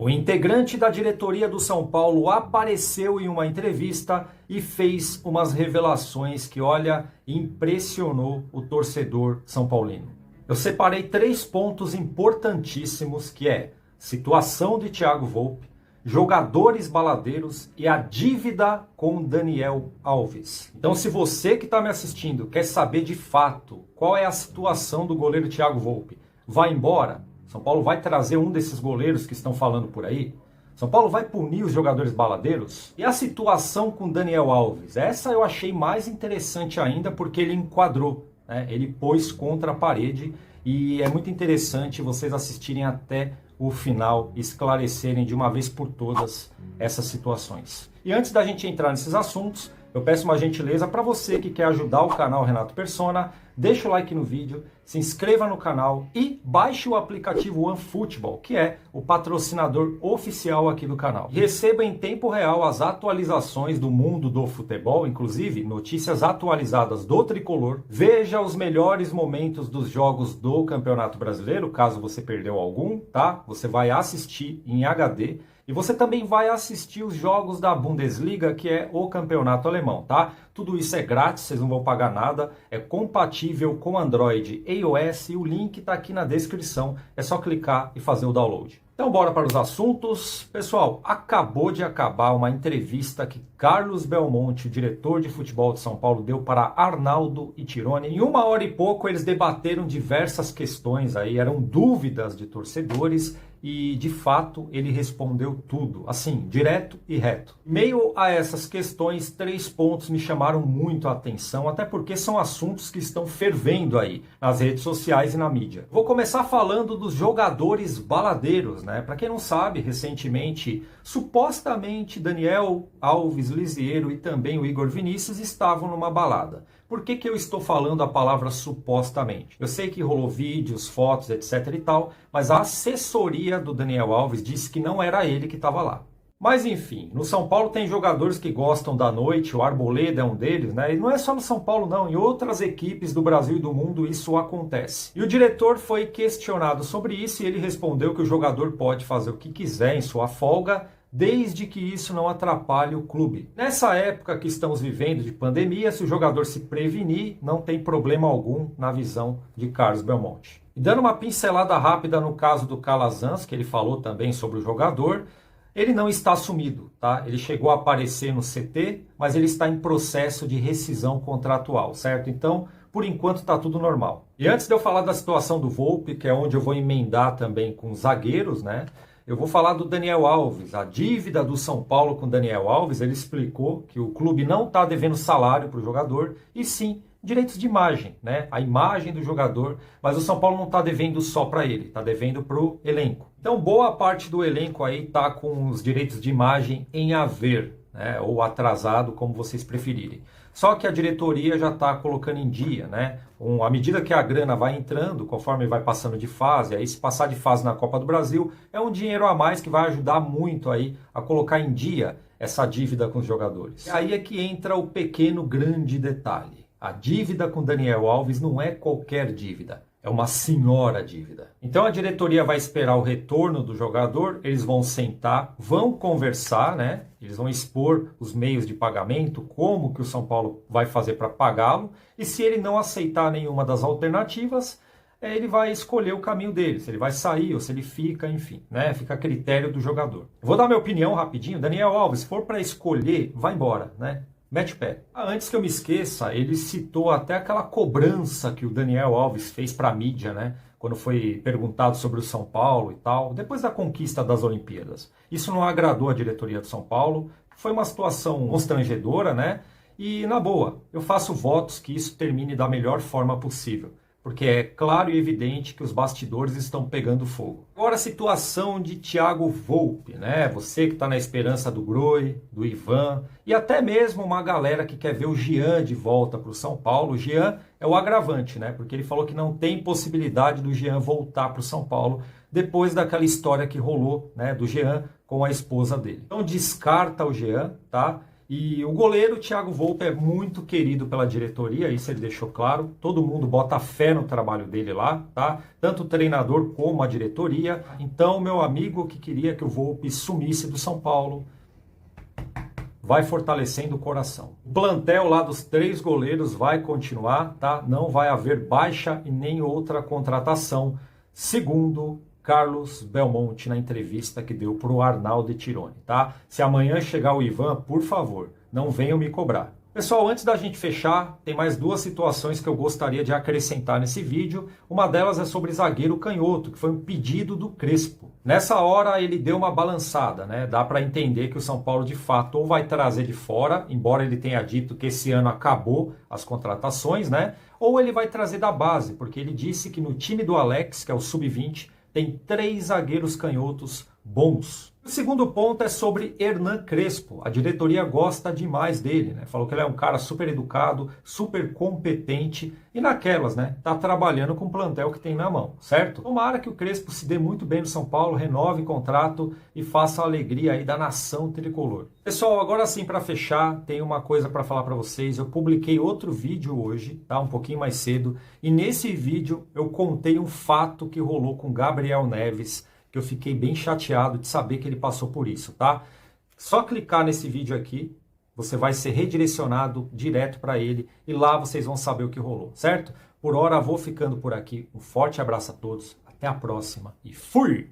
O integrante da diretoria do São Paulo apareceu em uma entrevista e fez umas revelações que, olha, impressionou o torcedor são paulino. Eu separei 3 pontos importantíssimos, que é situação de Thiago Volpi, jogadores baladeiros e a dívida com Daniel Alves. Então, se você que está me assistindo quer saber de fato qual é a situação do goleiro Thiago Volpi, vai embora? São Paulo vai trazer um desses goleiros que estão falando por aí? São Paulo vai punir os jogadores baladeiros? E a situação com Daniel Alves? Essa eu achei mais interessante ainda porque ele enquadrou, né? Ele pôs contra a parede e é muito interessante vocês assistirem até o final e esclarecerem de uma vez por todas essas situações. E antes da gente entrar nesses assuntos, eu peço uma gentileza para você que quer ajudar o canal Renato Persona, deixa o like no vídeo, se inscreva no canal e baixe o aplicativo OneFootball, que é o patrocinador oficial aqui do canal. E receba em tempo real as atualizações do mundo do futebol, inclusive notícias atualizadas do tricolor. Veja os melhores momentos dos jogos do Campeonato Brasileiro, caso você perdeu algum, tá? Você vai assistir em HD. E você também vai assistir os jogos da Bundesliga, que é o campeonato alemão, tá? Tudo isso é grátis, vocês não vão pagar nada, é compatível com Android e iOS e o link está aqui na descrição, é só clicar e fazer o download. Então bora para os assuntos. Pessoal, acabou de acabar uma entrevista que Carlos Belmonte, o diretor de futebol de São Paulo, deu para Arnaldo e Tironi. Em 1 hora e pouco eles debateram diversas questões aí, eram dúvidas de torcedores e de fato ele respondeu tudo, assim, direto e reto. Em meio a essas questões, 3 pontos me chamaram muito a atenção, até porque são assuntos que estão fervendo aí nas redes sociais e na mídia. Vou começar falando dos jogadores baladeiros, né? Para quem não sabe, recentemente, supostamente Daniel Alves, Lisieiro e também o Igor Vinícius estavam numa balada. Por que eu estou falando a palavra supostamente? Eu sei que rolou vídeos, fotos, etc e tal, mas a assessoria do Daniel Alves disse que não era ele que estava lá. Mas enfim, no São Paulo tem jogadores que gostam da noite, o Arboleda é um deles, né? E não é só no São Paulo não, em outras equipes do Brasil e do mundo isso acontece. E o diretor foi questionado sobre isso e ele respondeu que o jogador pode fazer o que quiser em sua folga, desde que isso não atrapalhe o clube. Nessa época que estamos vivendo de pandemia, se o jogador se prevenir, não tem problema algum na visão de Carlos Belmonte. E dando uma pincelada rápida no caso do Calazans, que ele falou também sobre o jogador, ele não está sumido, tá? Ele chegou a aparecer no CT, mas ele está em processo de rescisão contratual, certo? Então, por enquanto está tudo normal. E antes de eu falar da situação do Volpi, que é onde eu vou emendar também com os zagueiros, né? Eu vou falar do Daniel Alves, a dívida do São Paulo com o Daniel Alves. Ele explicou que o clube não está devendo salário para o jogador, e sim direitos de imagem, né? A imagem do jogador, mas o São Paulo não está devendo só para ele, está devendo para o elenco. Então boa parte do elenco aí está com os direitos de imagem em haver, né? Ou atrasado, como vocês preferirem. Só que a diretoria já está colocando em dia, né? À medida que a grana vai entrando, conforme vai passando de fase, aí se passar de fase na Copa do Brasil, é um dinheiro a mais que vai ajudar muito aí a colocar em dia essa dívida com os jogadores. E aí é que entra o pequeno grande detalhe. A dívida com Daniel Alves não é qualquer dívida. É uma senhora dívida. Então a diretoria vai esperar o retorno do jogador, eles vão sentar, vão conversar, né? Eles vão expor os meios de pagamento, como que o São Paulo vai fazer para pagá-lo, e se ele não aceitar nenhuma das alternativas, ele vai escolher o caminho dele, se ele vai sair ou se ele fica, enfim, né? Fica a critério do jogador. Vou dar minha opinião rapidinho. Daniel Alves, se for para escolher, vai embora, né? Mete o pé. Antes que eu me esqueça, ele citou até aquela cobrança que o Daniel Alves fez para a mídia, né? Quando foi perguntado sobre o São Paulo e tal, depois da conquista das Olimpíadas. Isso não agradou a diretoria do São Paulo, foi uma situação constrangedora, né? E, na boa, eu faço votos que isso termine da melhor forma possível, porque é claro e evidente que os bastidores estão pegando fogo. Agora a situação de Thiago Volpi, né? Você que está na esperança do Groi, do Ivan, e até mesmo uma galera que quer ver o Jean de volta para o São Paulo. O Jean é o agravante, né? Porque ele falou que não tem possibilidade do Jean voltar para o São Paulo depois daquela história que rolou, né? Do Jean com a esposa dele. Então descarta o Jean, tá? E o goleiro Thiago Volpe é muito querido pela diretoria, isso ele deixou claro. Todo mundo bota fé no trabalho dele lá, tá? Tanto o treinador como a diretoria. Então, meu amigo que queria que o Volpe sumisse do São Paulo, vai fortalecendo o coração. O plantel lá dos 3 goleiros vai continuar, tá? Não vai haver baixa e nem outra contratação, segundo Carlos Belmonte na entrevista que deu para o Arnaldo Tironi, tá? Se amanhã chegar o Ivan, por favor, não venham me cobrar. Pessoal, antes da gente fechar, tem mais 2 situações que eu gostaria de acrescentar nesse vídeo. Uma delas é sobre zagueiro canhoto, que foi um pedido do Crespo. Nessa hora ele deu uma balançada, né? Dá para entender que o São Paulo de fato ou vai trazer de fora, embora ele tenha dito que esse ano acabou as contratações, né? Ou ele vai trazer da base, porque ele disse que no time do Alex, que é o sub-20, tem 3 zagueiros canhotos bons. O segundo ponto é sobre Hernan Crespo. A diretoria gosta demais dele, né? Falou que ele é um cara super educado, super competente e naquelas, né? Tá trabalhando com o plantel que tem na mão, certo? Tomara que o Crespo se dê muito bem no São Paulo, renove contrato e faça a alegria aí da nação tricolor. Pessoal, agora sim, para fechar, tem uma coisa para falar para vocês. Eu publiquei outro vídeo hoje, tá? Um pouquinho mais cedo, e nesse vídeo eu contei um fato que rolou com Gabriel Neves, que eu fiquei bem chateado de saber que ele passou por isso, tá? Só clicar nesse vídeo aqui, você vai ser redirecionado direto para ele e lá vocês vão saber o que rolou, certo? Por hora vou ficando por aqui. Um forte abraço a todos, até a próxima e fui!